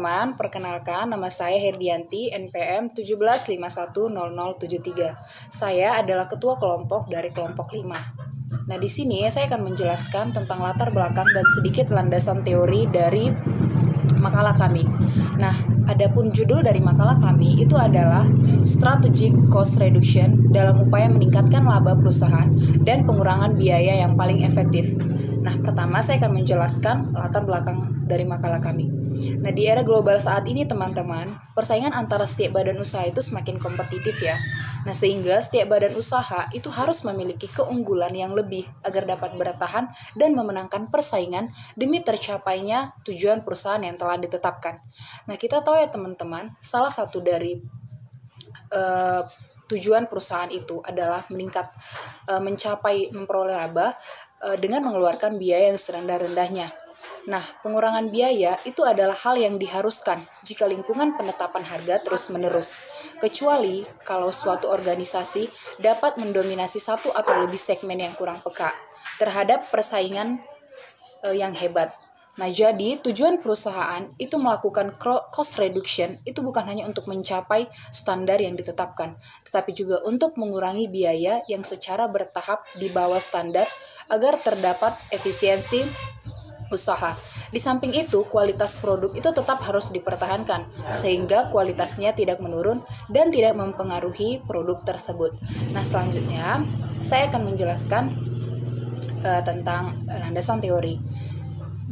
teman-teman, perkenalkan nama saya Herdianti, NPM 17510073. Saya adalah ketua kelompok dari kelompok 5. Nah, di sini saya akan menjelaskan tentang latar belakang dan sedikit landasan teori dari makalah kami. Nah, adapun judul dari makalah kami itu adalah Strategic Cost Reduction dalam upaya meningkatkan laba perusahaan dan pengurangan biaya yang paling efektif. Nah, pertama saya akan menjelaskan latar belakang dari makalah kami. Nah, di era global saat ini teman-teman, persaingan antara setiap badan usaha itu semakin kompetitif ya. Nah, sehingga setiap badan usaha itu harus memiliki keunggulan yang lebih agar dapat bertahan dan memenangkan persaingan demi tercapainya tujuan perusahaan yang telah ditetapkan. Nah, kita tahu ya teman-teman, salah satu dari tujuan perusahaan itu adalah memperoleh laba dengan mengeluarkan biaya yang serendah-rendahnya. Nah, pengurangan biaya itu adalah hal yang diharuskan jika lingkungan penetapan harga terus-menerus, kecuali kalau suatu organisasi dapat mendominasi satu atau lebih segmen yang kurang peka terhadap persaingan yang hebat. Nah, jadi tujuan perusahaan itu melakukan cost reduction itu bukan hanya untuk mencapai standar yang ditetapkan, tetapi juga untuk mengurangi biaya yang secara bertahap di bawah standar agar terdapat efisiensi usaha. Di samping itu, kualitas produk itu tetap harus dipertahankan sehingga kualitasnya tidak menurun dan tidak mempengaruhi produk tersebut. Nah, selanjutnya saya akan menjelaskan tentang landasan teori,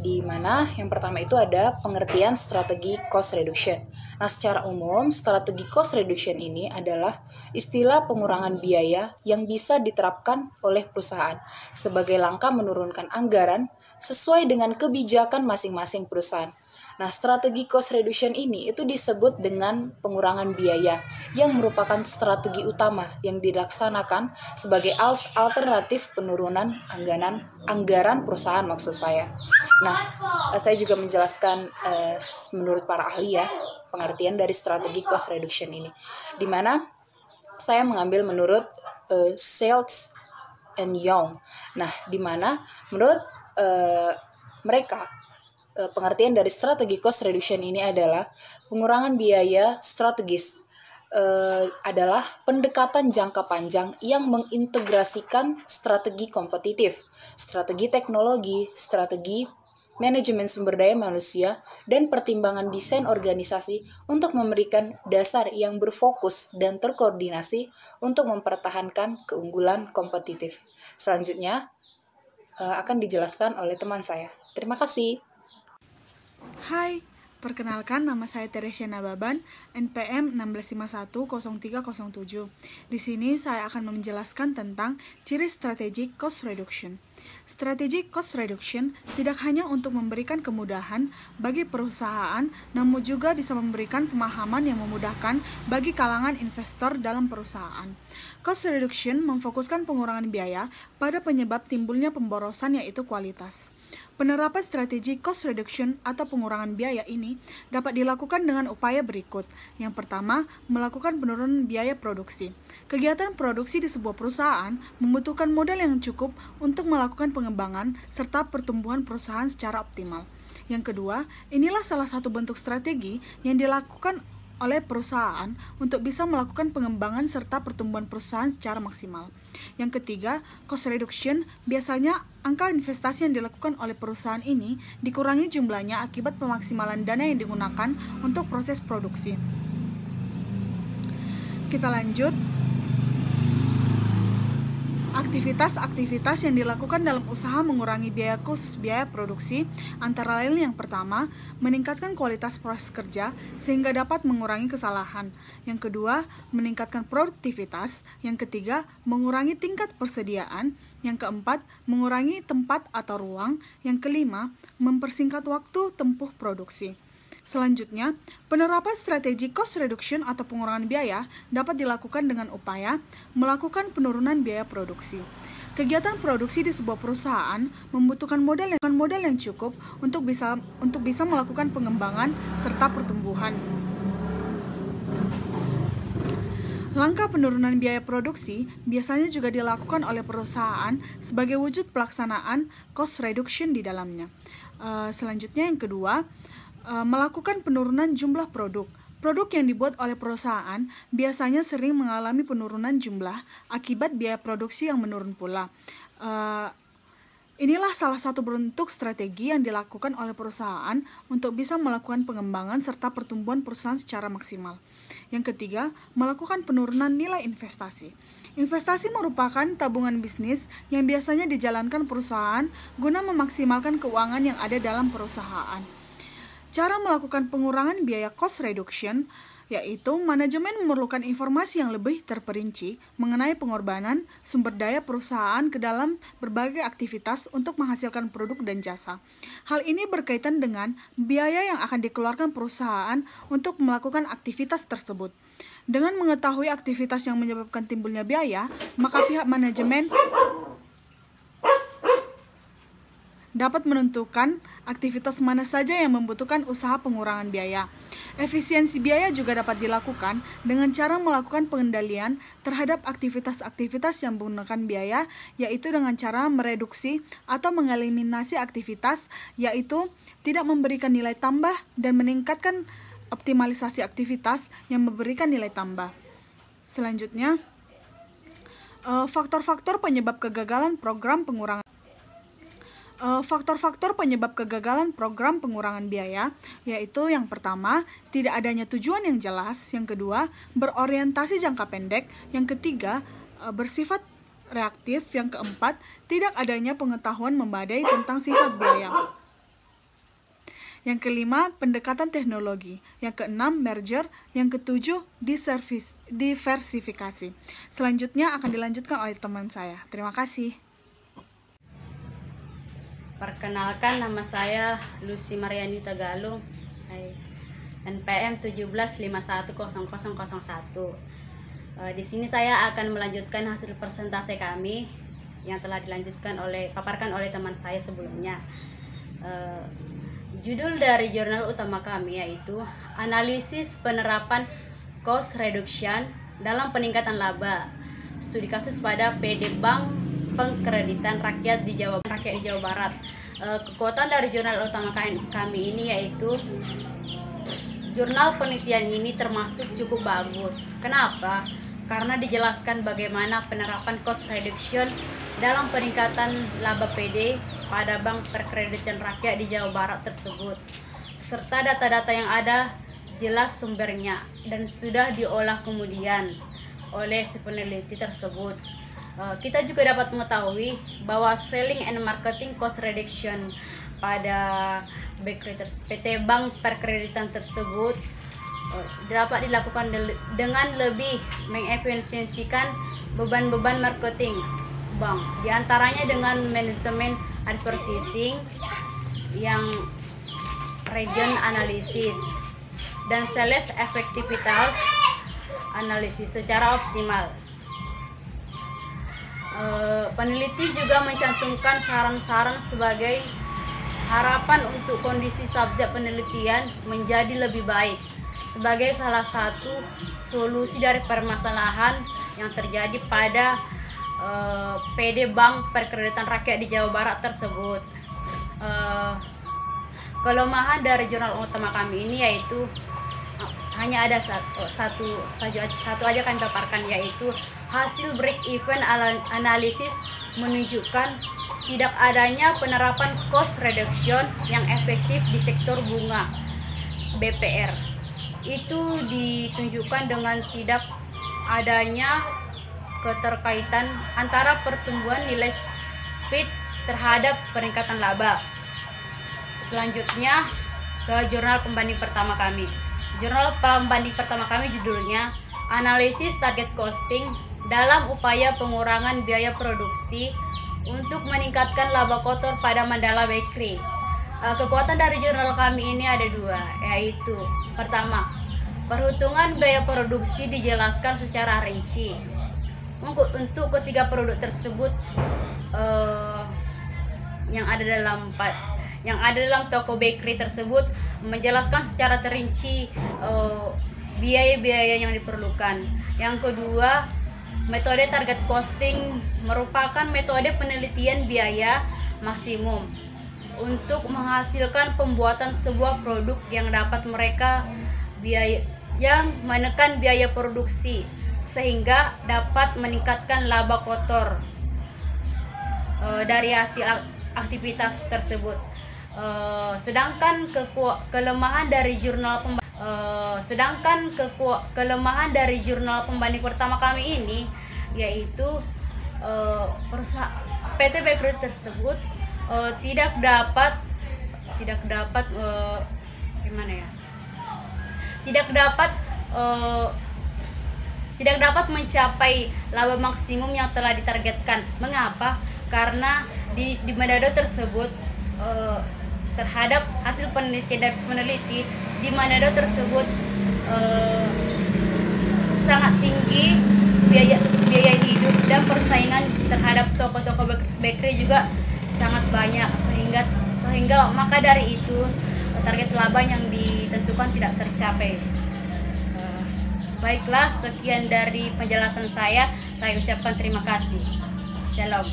di mana yang pertama itu ada pengertian strategi cost reduction. Nah, secara umum, strategi cost reduction ini adalah istilah pengurangan biaya yang bisa diterapkan oleh perusahaan sebagai langkah menurunkan anggaran sesuai dengan kebijakan masing-masing perusahaan. Nah, strategi cost reduction ini itu disebut dengan pengurangan biaya yang merupakan strategi utama yang dilaksanakan sebagai alternatif penurunan anggaran perusahaan maksud saya. Nah, saya juga menjelaskan menurut para ahli ya, pengertian dari strategi cost reduction ini, di mana saya mengambil menurut Sales and Young. Nah, di mana menurut mereka pengertian dari strategi cost reduction ini adalah pengurangan biaya strategis adalah pendekatan jangka panjang yang mengintegrasikan strategi kompetitif, strategi teknologi, strategi manajemen sumber daya manusia, dan pertimbangan desain organisasi untuk memberikan dasar yang berfokus dan terkoordinasi untuk mempertahankan keunggulan kompetitif. Selanjutnya akan dijelaskan oleh teman saya. Terima kasih. Hai, perkenalkan nama saya Teresia Nababan, NPM 16510307. Di sini saya akan menjelaskan tentang ciri strategic cost reduction. Strategic cost reduction tidak hanya untuk memberikan kemudahan bagi perusahaan, namun juga bisa memberikan pemahaman yang memudahkan bagi kalangan investor dalam perusahaan. Cost reduction memfokuskan pengurangan biaya pada penyebab timbulnya pemborosan, yaitu kualitas. Penerapan strategi cost reduction atau pengurangan biaya ini dapat dilakukan dengan upaya berikut. Yang pertama, melakukan penurunan biaya produksi. Kegiatan produksi di sebuah perusahaan membutuhkan modal yang cukup untuk melakukan pengembangan serta pertumbuhan perusahaan secara optimal. Yang kedua, inilah salah satu bentuk strategi yang dilakukan oleh perusahaan untuk bisa melakukan pengembangan serta pertumbuhan perusahaan secara maksimal. Yang ketiga, cost reduction biasanya angka investasi yang dilakukan oleh perusahaan ini dikurangi jumlahnya akibat pemaksimalan dana yang digunakan untuk proses produksi. Kita lanjut. Aktivitas-aktivitas yang dilakukan dalam usaha mengurangi biaya khusus biaya produksi antara lain yang pertama, meningkatkan kualitas proses kerja sehingga dapat mengurangi kesalahan. Yang kedua, meningkatkan produktivitas. Yang ketiga, mengurangi tingkat persediaan. Yang keempat, mengurangi tempat atau ruang. Yang kelima, mempersingkat waktu tempuh produksi. Selanjutnya, penerapan strategi cost reduction atau pengurangan biaya dapat dilakukan dengan upaya melakukan penurunan biaya produksi. Kegiatan produksi di sebuah perusahaan membutuhkan modal yang cukup untuk bisa melakukan pengembangan serta pertumbuhan. Langkah penurunan biaya produksi biasanya juga dilakukan oleh perusahaan sebagai wujud pelaksanaan cost reduction di dalamnya. Selanjutnya yang kedua, Melakukan penurunan jumlah produk. Produk yang dibuat oleh perusahaan biasanya sering mengalami penurunan jumlah akibat biaya produksi yang menurun pula. Inilah salah satu bentuk strategi yang dilakukan oleh perusahaan untuk bisa melakukan pengembangan serta pertumbuhan perusahaan secara maksimal. Yang ketiga, melakukan penurunan nilai investasi. Investasi merupakan tabungan bisnis yang biasanya dijalankan perusahaan guna memaksimalkan keuangan yang ada dalam perusahaan. Cara melakukan pengurangan biaya cost reduction yaitu manajemen memerlukan informasi yang lebih terperinci mengenai pengorbanan sumber daya perusahaan ke dalam berbagai aktivitas untuk menghasilkan produk dan jasa. Hal ini berkaitan dengan biaya yang akan dikeluarkan perusahaan untuk melakukan aktivitas tersebut. Dengan mengetahui aktivitas yang menyebabkan timbulnya biaya, maka pihak manajemen dapat menentukan aktivitas mana saja yang membutuhkan usaha pengurangan biaya. Efisiensi biaya juga dapat dilakukan dengan cara melakukan pengendalian terhadap aktivitas-aktivitas yang menggunakan biaya, yaitu dengan cara mereduksi atau mengeliminasi aktivitas, yaitu tidak memberikan nilai tambah dan meningkatkan optimalisasi aktivitas yang memberikan nilai tambah. Selanjutnya, faktor-faktor penyebab kegagalan program pengurangan. Faktor-faktor penyebab kegagalan program pengurangan biaya, yaitu yang pertama, tidak adanya tujuan yang jelas, yang kedua, berorientasi jangka pendek, yang ketiga, bersifat reaktif, yang keempat, tidak adanya pengetahuan memadai tentang sifat biaya. Yang kelima, pendekatan teknologi. Yang keenam, merger. Yang ketujuh, diversifikasi. Selanjutnya akan dilanjutkan oleh teman saya. Terima kasih. Perkenalkan, nama saya Lucy Mariani Tagalung, NPM 17510001. Di sini saya akan melanjutkan hasil persentase kami yang telah paparkan oleh teman saya sebelumnya. Judul dari jurnal utama kami yaitu Analisis Penerapan Cost Reduction dalam Peningkatan Laba. Studi kasus pada PD Bank Pengkreditan Rakyat di Jawa Barat. Kekuatan dari jurnal utama kami ini yaitu jurnal penelitian ini termasuk cukup bagus. Kenapa? Karena dijelaskan bagaimana penerapan cost reduction dalam peningkatan laba PD pada Bank Perkreditan Rakyat di Jawa Barat tersebut, serta data-data yang ada jelas sumbernya dan sudah diolah kemudian oleh si peneliti tersebut. Kita juga dapat mengetahui bahwa selling and marketing cost reduction pada PT Bank Perkreditan tersebut dapat dilakukan dengan lebih mengefisiensikan beban-beban marketing bank, diantaranya dengan manajemen advertising yang region analisis dan sales effectivitas analisis secara optimal. Peneliti juga mencantumkan saran-saran sebagai harapan untuk kondisi subjek penelitian menjadi lebih baik sebagai salah satu solusi dari permasalahan yang terjadi pada PD Bank Perkreditan Rakyat di Jawa Barat tersebut. Kelemahan dari jurnal utama kami ini yaitu hanya ada satu aja kami paparkan, yaitu hasil break even analisis menunjukkan tidak adanya penerapan cost reduction yang efektif di sektor bunga BPR. Itu ditunjukkan dengan tidak adanya keterkaitan antara pertumbuhan nilai speed terhadap peningkatan laba. Selanjutnya ke jurnal pembanding pertama kami. Jurnal pembanding pertama kami judulnya Analisis Target Costing dalam Upaya Pengurangan Biaya Produksi untuk Meningkatkan Laba Kotor pada Mandala Bakery. Kekuatan dari jurnal kami ini ada dua, yaitu pertama, perhitungan biaya produksi dijelaskan secara rinci. Untuk ketiga produk tersebut yang ada dalam toko bakery tersebut menjelaskan secara terinci biaya-biaya yang diperlukan. Yang kedua, metode target costing merupakan metode penelitian biaya maksimum untuk menghasilkan pembuatan sebuah produk yang dapat mereka menekan biaya produksi sehingga dapat meningkatkan laba kotor dari hasil aktivitas tersebut. Sedangkan kelemahan dari jurnal pembanding pertama kami ini yaitu PT Bakery tersebut tidak dapat mencapai laba maksimum yang telah ditargetkan. Mengapa? Karena di Manado tersebut terhadap hasil penelitian dari peneliti di Manado tersebut sangat tinggi biaya hidup dan persaingan terhadap toko-toko bakery juga sangat banyak sehingga maka dari itu target laba yang ditentukan tidak tercapai. Baiklah, sekian dari penjelasan saya ucapkan terima kasih. Shalom.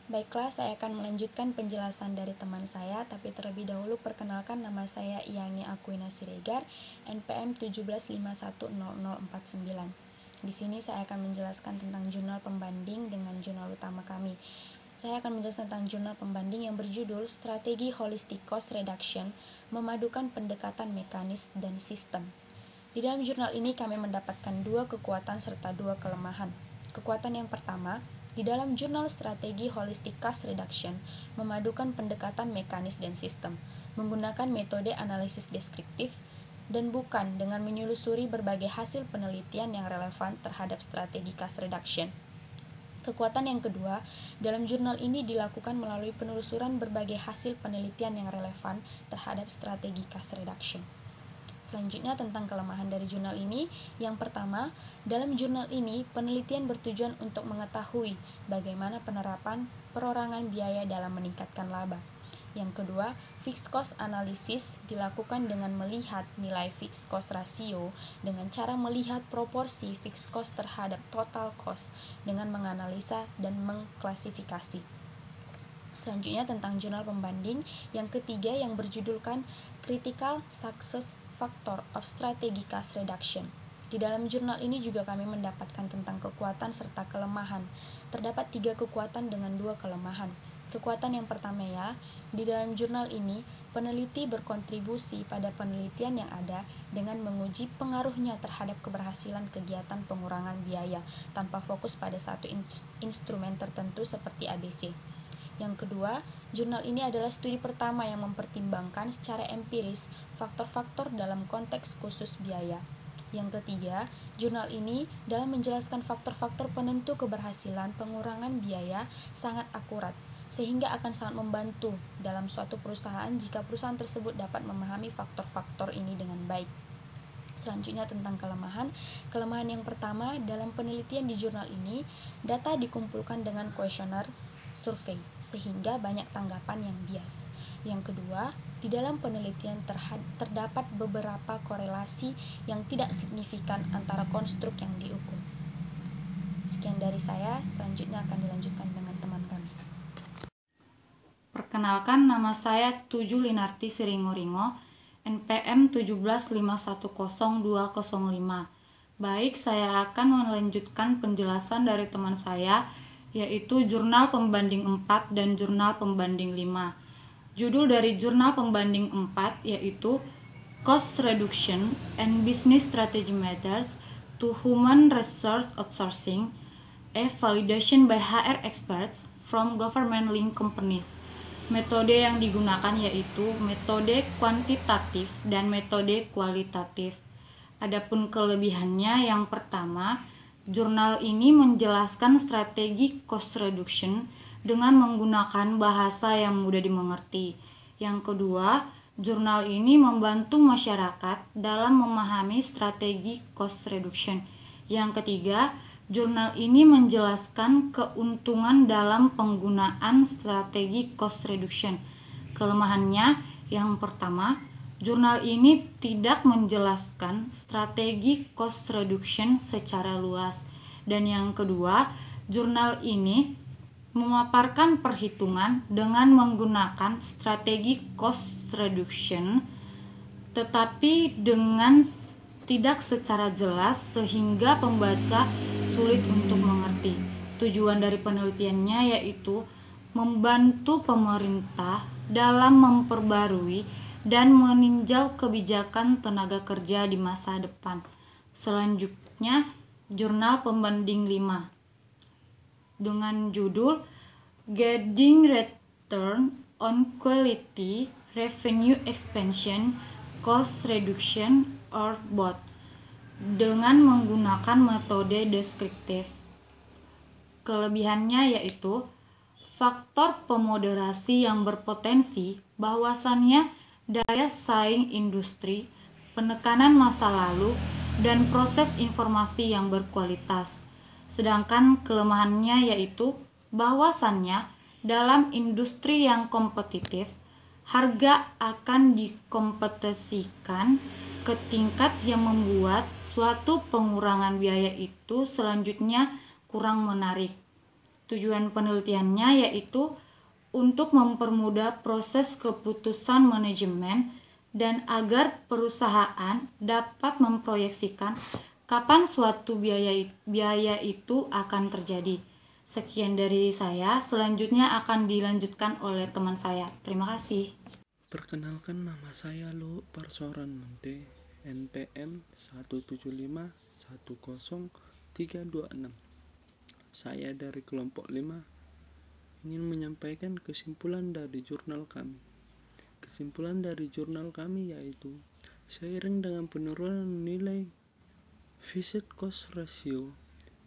Baiklah, saya akan melanjutkan penjelasan dari teman saya, tapi terlebih dahulu perkenalkan, nama saya Iyangi Aquina Siregar, NPM 17510049. Di sini saya akan menjelaskan tentang jurnal pembanding dengan jurnal utama kami. Saya akan menjelaskan tentang jurnal pembanding yang berjudul Strategi Holistic Cost Reduction, memadukan pendekatan mekanis dan sistem. Di dalam jurnal ini kami mendapatkan 2 kekuatan serta 2 kelemahan. Kekuatan yang pertama, di dalam jurnal Strategi Holistic Cost Reduction, memadukan pendekatan mekanis dan sistem, menggunakan metode analisis deskriptif, dan bukan dengan menyelusuri berbagai hasil penelitian yang relevan terhadap strategi cost reduction. Kekuatan yang kedua, dalam jurnal ini dilakukan melalui penelusuran berbagai hasil penelitian yang relevan terhadap strategi cost reduction. Selanjutnya tentang kelemahan dari jurnal ini, yang pertama, dalam jurnal ini penelitian bertujuan untuk mengetahui bagaimana penerapan perorangan biaya dalam meningkatkan laba. Yang kedua, fixed cost analysis dilakukan dengan melihat nilai fixed cost ratio dengan cara melihat proporsi fixed cost terhadap total cost dengan menganalisa dan mengklasifikasi. Selanjutnya tentang jurnal pembanding yang ketiga yang berjudulkan Critical Success Factor of Strategy Cost Reduction. Di dalam jurnal ini juga kami mendapatkan tentang kekuatan serta kelemahan. Terdapat 3 kekuatan dengan 2 kelemahan. Kekuatan yang pertama ya, di dalam jurnal ini, peneliti berkontribusi pada penelitian yang ada dengan menguji pengaruhnya terhadap keberhasilan kegiatan pengurangan biaya tanpa fokus pada satu instrumen tertentu seperti ABC. Yang kedua, jurnal ini adalah studi pertama yang mempertimbangkan secara empiris faktor-faktor dalam konteks khusus biaya. Yang ketiga, jurnal ini dalam menjelaskan faktor-faktor penentu keberhasilan pengurangan biaya sangat akurat, sehingga akan sangat membantu dalam suatu perusahaan jika perusahaan tersebut dapat memahami faktor-faktor ini dengan baik. Selanjutnya tentang kelemahan. Kelemahan yang pertama, dalam penelitian di jurnal ini, data dikumpulkan dengan kuesioner survei, sehingga banyak tanggapan yang bias. Yang kedua, di dalam penelitian terdapat beberapa korelasi yang tidak signifikan antara konstruk yang diukur. Sekian dari saya, selanjutnya akan dilanjutkan dengan teman kami. Perkenalkan, nama saya Tuju Linarti Siringo-Ringo, NPM 175100205. Baik, saya akan melanjutkan penjelasan dari teman saya, yaitu Jurnal Pembanding 4 dan Jurnal Pembanding 5. Judul dari Jurnal Pembanding 4 yaitu Cost Reduction and Business Strategy Matters to Human Resource Outsourcing, a Validation by HR Experts from Government-Linked Companies. Metode yang digunakan yaitu metode kuantitatif dan metode kualitatif. Adapun kelebihannya, yang pertama, jurnal ini menjelaskan strategi cost reduction dengan menggunakan bahasa yang mudah dimengerti. Yang kedua, jurnal ini membantu masyarakat dalam memahami strategi cost reduction. Yang ketiga, jurnal ini menjelaskan keuntungan dalam penggunaan strategi cost reduction. Kelemahannya, yang pertama, jurnal ini tidak menjelaskan strategi cost reduction secara luas. Dan yang kedua, jurnal ini memaparkan perhitungan dengan menggunakan strategi cost reduction, tetapi dengan tidak secara jelas sehingga pembaca sulit untuk mengerti. Tujuan dari penelitiannya yaitu membantu pemerintah dalam memperbarui dan meninjau kebijakan tenaga kerja di masa depan. Selanjutnya, Jurnal Pembanding 5 dengan judul Getting Return on Quality, Revenue Expansion, Cost Reduction, or Both, dengan menggunakan metode deskriptif. Kelebihannya yaitu faktor pemoderasi yang berpotensi, bahwasannya daya saing industri, penekanan masa lalu, dan proses informasi yang berkualitas. Sedangkan kelemahannya yaitu bahwasannya dalam industri yang kompetitif, harga akan dikompetisikan ke tingkat yang membuat suatu pengurangan biaya itu selanjutnya kurang menarik. Tujuan penelitiannya yaitu untuk mempermudah proses keputusan manajemen dan agar perusahaan dapat memproyeksikan kapan suatu biaya itu akan terjadi. Sekian dari saya, selanjutnya akan dilanjutkan oleh teman saya. Terima kasih. Perkenalkan, nama saya Lu Parsoran Mente, NPM 175100326. Saya dari kelompok 5 ingin menyampaikan kesimpulan dari jurnal kami. Kesimpulan dari jurnal kami yaitu seiring dengan penurunan nilai visit cost ratio,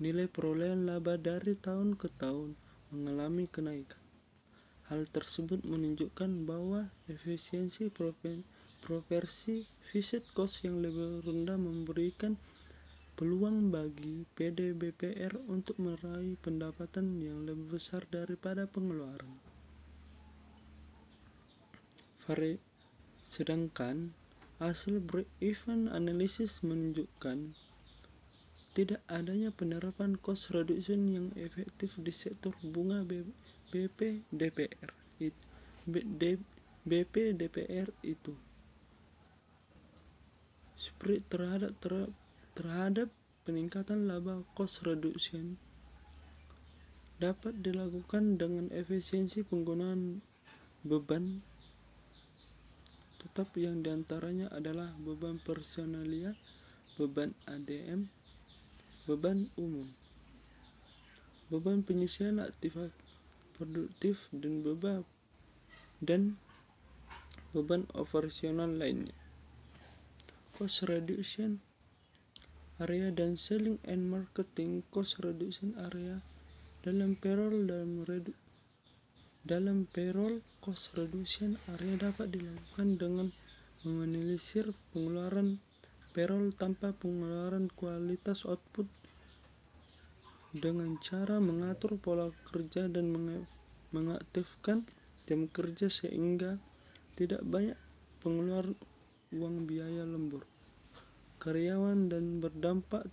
nilai perolehan laba dari tahun ke tahun mengalami kenaikan. Hal tersebut menunjukkan bahwa efisiensi proporsi visit cost yang lebih rendah memberikan peluang bagi PD BPR untuk meraih pendapatan yang lebih besar daripada pengeluaran. Sedangkan hasil break-even analysis menunjukkan tidak adanya penerapan cost reduction yang efektif di sektor bunga BP DPR itu. Spread terhadap peningkatan laba cost reduction dapat dilakukan dengan efisiensi penggunaan beban tetap yang diantaranya adalah beban personalia, beban ADM, beban umum, beban penyisian aktif produktif, dan beban operasional lainnya. Cost reduction area dan selling and marketing cost reduction area dalam payroll cost reduction area dapat dilakukan dengan meminimalisir pengeluaran payroll tanpa pengeluaran kualitas output dengan cara mengatur pola kerja dan mengaktifkan jam kerja sehingga tidak banyak pengeluaran uang biaya lembur karyawan dan berdampak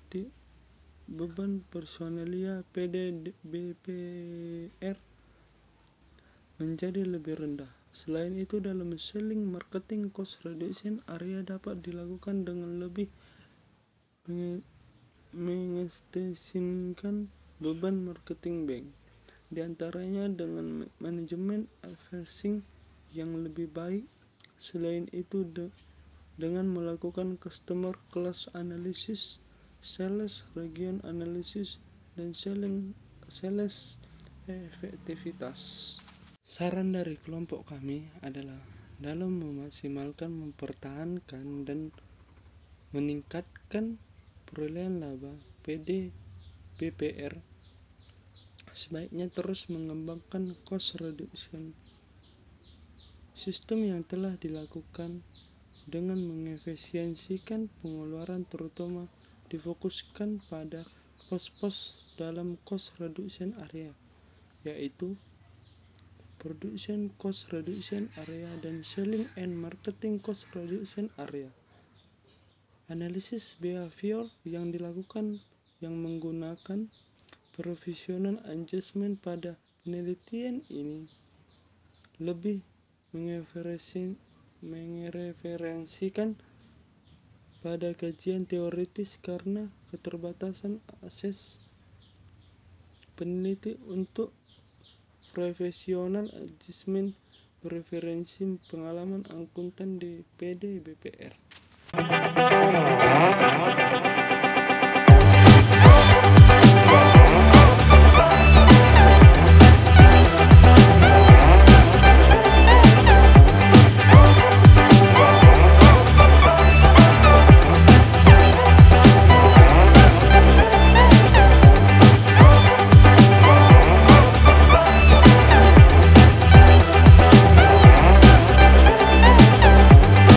beban personalia PD BPR menjadi lebih rendah. Selain itu, dalam selling marketing cost reduction area dapat dilakukan dengan lebih mengekstensikan beban marketing bank, di antaranya dengan manajemen advertising yang lebih baik. Selain itu, dengan melakukan customer class analysis, sales region analysis, dan sales efektivitas. Saran dari kelompok kami adalah dalam memaksimalkan, mempertahankan, dan meningkatkan perolehan laba PD BPR, sebaiknya terus mengembangkan cost reduction sistem yang telah dilakukan dengan mengefisiensikan pengeluaran, terutama difokuskan pada pos-pos dalam cost reduction area, yaitu production cost reduction area dan selling and marketing cost reduction area. Analisis behavior yang dilakukan yang menggunakan professional adjustment pada Penelitian ini lebih mereferensikan pada kajian teoritis karena keterbatasan akses peneliti untuk profesional adjustment preferensi pengalaman akuntan di PD BPR.